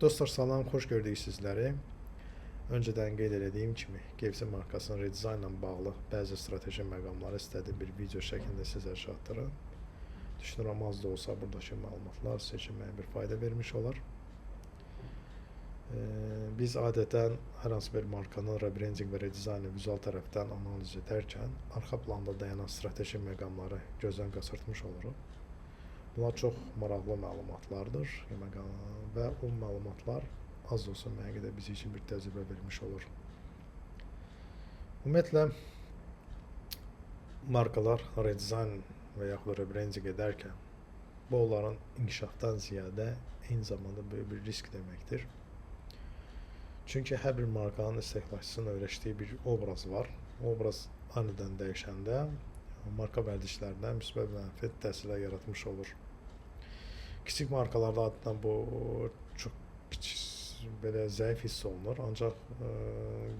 Dostlar salam, xoş gördük sizləri. Öncədən qeyd etdiyim kimi, KFC markasının redizaynla bağlı bəzi strateji məqamları istədiyim bir video şəklində sizə çatdırım. Düşünürəm az da olsa buradakı məlumatlar sizə üçün mənə bir fayda vermiş olar. Biz adətən hər hansı bir markanın rebranding və redizaynı vizual tərəfdən analiz edərkən arxa planda dayanan strateji məqamları gözdən qaçırtmış oluruq. Bunlar çox maraqlı məlumatlardır və o məlumatlar az da olsa mənə qədər bizim üçün bir təcrübə vermiş olur. Ümumiyyətlə, markalar redizayn və yaxud rebranding edərkən bu onların inkişafdan ziyadə eyni zamanda böyük bir risk deməkdir. Çünki hər bir markanın istehlakçısının öyrəşdiyi bir obraz var. O obraz anidən dəyişəndə marka vərdişlərinə müsbət və mənfi təsirlər yaratmış olur. Kiçik markalarda adətən bu çox belə zəif hiss olunur. Ancaq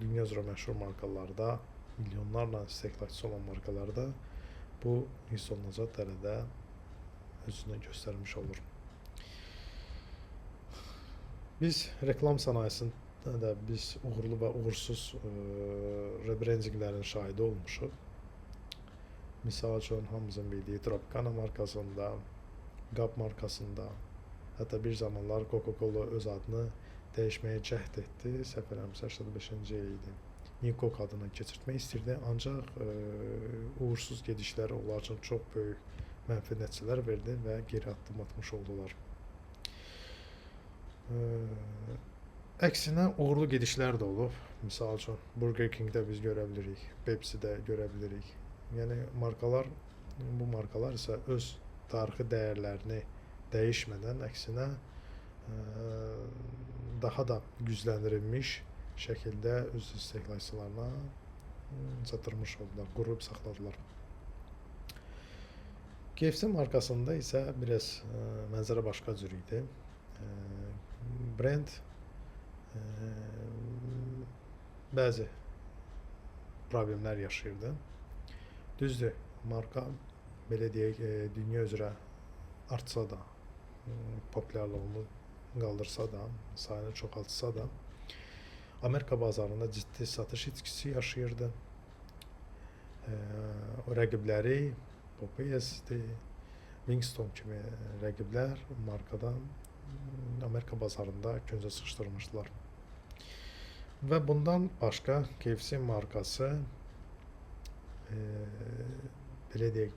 dünya üzrə məşhur markalarda, milyonlarla istehlakçısı olan markalarda bu hiss olunacaq dərəcədə özünü göstərmiş olur. Biz reklam sənayesində də biz uğurlu və uğursuz rebrandinglərin şahidi olmuşuq. Misal üçün, hamımızın bildiyi Tropicana markasında, Qab markasında, hətta bir zamanlar Coca-Cola öz adını dəyişməyə cəhd etdi. Səhv eləmirəmsə 85-ci il idi. New Coke adını keçirtmək istirdi, ancaq uğursuz gedişləri onlar üçün çox böyük mənfi nəticələr verdi və geri addım atmış oldular. Əksinə uğurlu gedişlər də olub. Misal üçün Burger King-də biz görə bilirik, Pepsi-də görə bilirik. Yəni bu markalar isə öz tarixi dəyərlərini dəyişmədən, əksinə daha da gücləndirilmiş şəkildə öz istehlakçılarına çatdırmış oldular, qurub saxladılar. KFC markasında isə biraz mənzərə başqa cür idi. Brend bəzi problemlər yaşayırdı. Düzdür, marka belə deyək, dünya üzrə artsa da, populyarlığını qaldırsa da, sayını çoxaltsa da, Amerika bazarında ciddi satış itkisi yaşayırdı. O rəqibləri, Popeyes'dir, Wingstop kimi rəqiblər markadan Amerika bazarında gözə sıxışdırmışdılar. Və bundan başqa KFC markası belə deyək,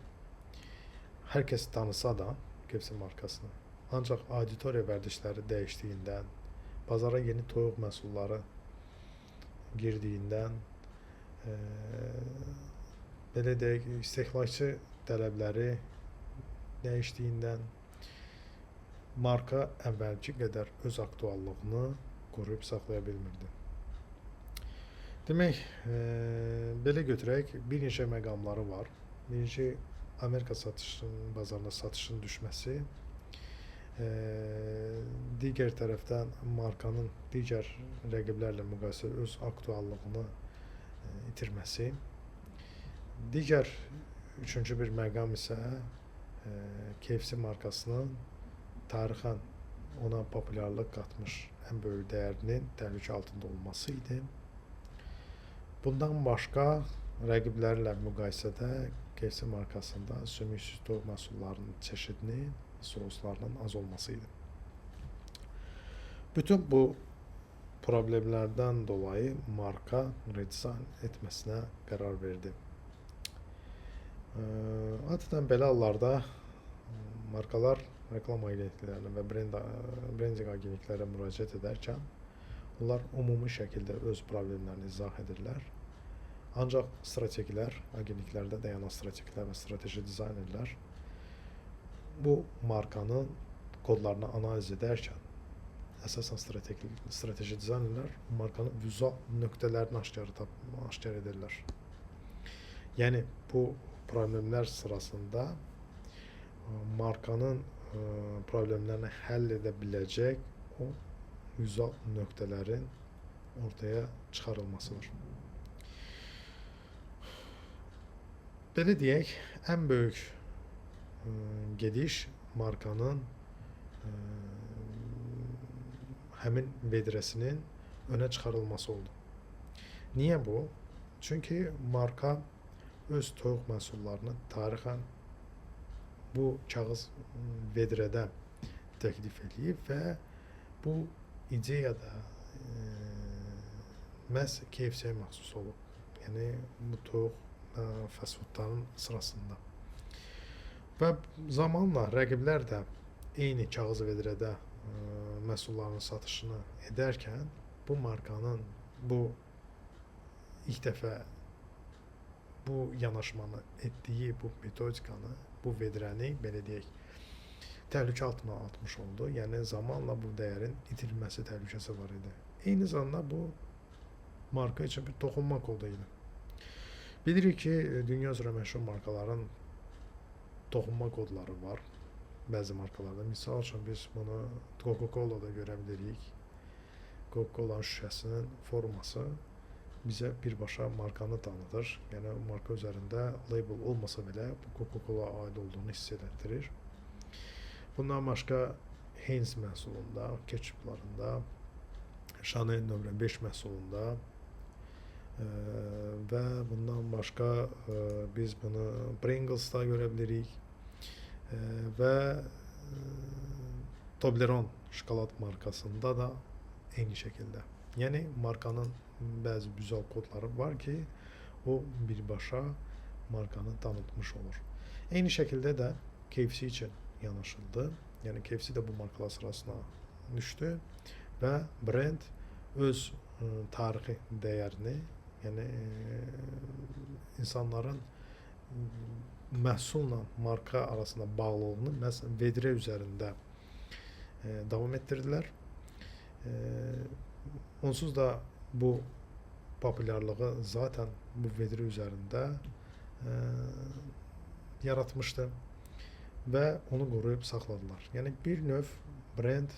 hər kəs tanısa da KFC markasını, ancaq auditoriya vərdişləri dəyişdiyindən, bazara yeni toyuq məhsulları girdiyindən, belə deyək, istehlakçı tələbləri dəyişdiyindən marka əvvəlki qədər öz aktuallığını qoruyub saxlaya bilmirdi. Demək, belə götürək, bir neçə məqamları var. Birinci, Amerika bazarında satışın düşməsi, digər tərəfdən markanın digər rəqiblərlə müqayisə öz aktuallığını itirməsi, digər üçüncü bir məqam isə KFC markasının tarixən ona populyarlıq qatmış ən böyük dəyərinin təhlükə altında olması idi. Bundan başqa rəqiblərlə müqayisədə KFC markasında sümüksüz toyuq məhsullarının çeşidinin, soslarının az olması idi. Bütün bu problemlərdən dolayı marka redizayn etməsinə qərar verdi. Adətən belə hallarda markalar reklam agentliklərinə və brending agentliklərə müraciət edərkən onlar ümumi şəkildə öz problemlərini izah edirlər. Ancaq strategilər, agentliklərdə dayanan strategilər və strateji dizaynerlər bu markanın kodlarını analiz edərkən əsasən strateji dizaynerlər markanın vizual nöqtələrini aşkar edirlər. Yəni bu problemlər sırasında markanın problemlərini həll edə biləcək o vizual nöqtələrin ortaya çıxarılmasıdır. Belə deyək, ən böyük gediş markanın həmin vedrəsinin önə çıxarılması oldu. Niyə bu? Çünki marka öz toyuq məhsullarını tarixən bu kağız vedrədə təklif edib və bu ideya da məhz KFC-yə məxsus olub. Yəni bu toyuq fast foodların sırasında. Və zamanla rəqiblər də eyni kağız vedrədə məhsulların satışını edərkən bu markanın ilk dəfə bu yanaşmanı etdiyi bu metodikanı, bu vedrəni belə deyək, təhlükə altına atmış oldu. Yəni zamanla bu dəyərin itirilməsi təhlükəsi var idi. Eyni zamanda bu marka üçün bir toxunma kodu idi. Bilirik ki, dünya üzrə məşhur markaların toxunma kodları var. Bəzi markalarda. Misal üçün biz bunu Coca-Cola'da görə bilirik. Coca-Cola şüşəsinin forması bizə birbaşa markanı tanıdır. Yəni marka üzərində label olmasa belə bu Coca-Cola aid olduğunu hiss etdirir. Bundan başqa Heinz məhsulunda, ketçuplarında, Chanel nömrə 5 məhsulunda və bundan başqa biz bunu Pringles'da görə bilirik və Toblerone şokolad markasında da eyni şəkildə. Yəni markanın bəzi vizual kodları var ki, o birbaşa markanı tanıtmış olur. Eyni şəkildə də KFC üçün yanaşıldı. Yəni KFC də bu markalar sırasına düşdü və brend öz tarixi dəyərini, yəni insanların məhsulla marka arasında bağlılığını məhz vedrə üzərində davam etdirdilər. Onsuz da bu populyarlığı zaten bu vedrə üzərində yaratmışdı və onu qoruyub saxladılar. Yəni bir növ brend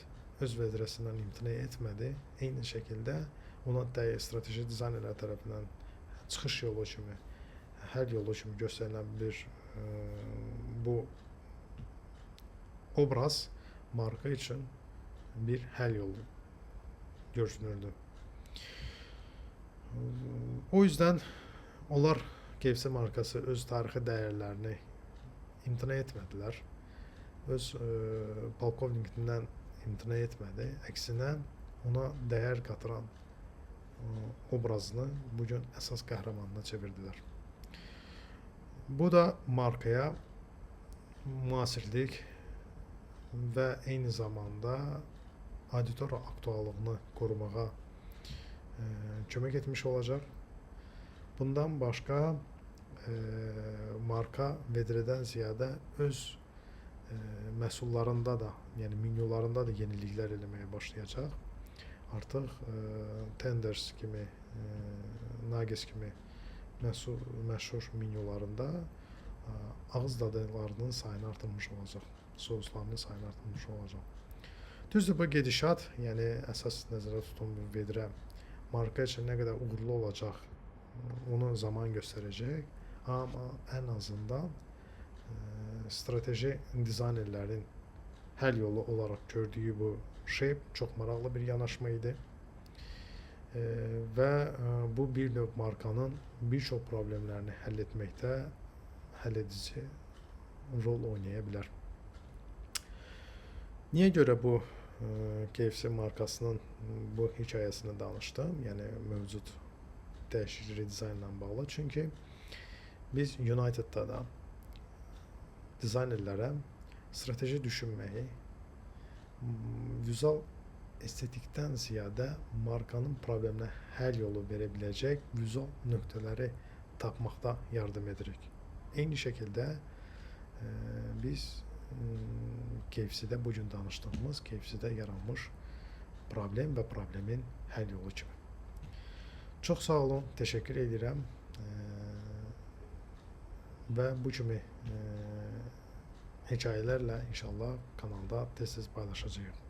öz vedrəsindən imtina etmədi. Eyni şəkildə ona strateji dizaynerlər tərəfindən çıxış yolu kimi, həll yolu kimi göstərilən bir bu obraz marka üçün bir həll yolu görünürdü. O yüzden onlar KFC markası öz tarixi dəyərlərini imtina etmədilər. Öz polkovnikindən imtina etmədi. Əksinə ona dəyər qatıran obrazını bugün əsas qəhrəmanına çevirdilər. Bu da markaya müasirlik və eyni zamanda auditoriya aktuallığını qorumağa kömək etmiş olacaq. Bundan başqa marka vedrədən ziyadə öz məhsullarında da, yəni menyularında da yeniliklər eləməyə başlayacaq. Artıq Tenders kimi, Nuggets kimi məşhur menyularında ağız dadlarının sayını artırmış olacaq, soslarının sayını artırmış olacaq. Düzdür, bu gedişat, yəni əsas nəzərdə tutan bu vedrə marka üçün nə qədər uğurlu olacaq, onu zaman göstərəcək. Amma ən azından strateji dizaynerlərin həll yolu olaraq gördüyü bu şey çox maraqlı bir yanaşma idi. Və bu bir növ markanın bir çox problemlərini həll etməkdə həll edici rol oynaya bilər. Niyə görə bu KFC markasının bu hikayəsini danışdım? Yəni mövcud dəyişiklik dizaynla bağlı. Çünki biz United'da da dizaynerlərə strateji düşünməyi, vizual estetikdən ziyadə markanın probleminə həll yolu verə biləcək vizual nöqtələri tapmaqda yardım edirik. Eyni şəkildə biz KFC-də bugün danışdığımız KFC-də yaranmış problem və problemin həll yolu kimi. Çox sağ olun, təşəkkür edirəm və bu kimi hekayələrlə inşallah kanalda tez-tez paylaşacağıq.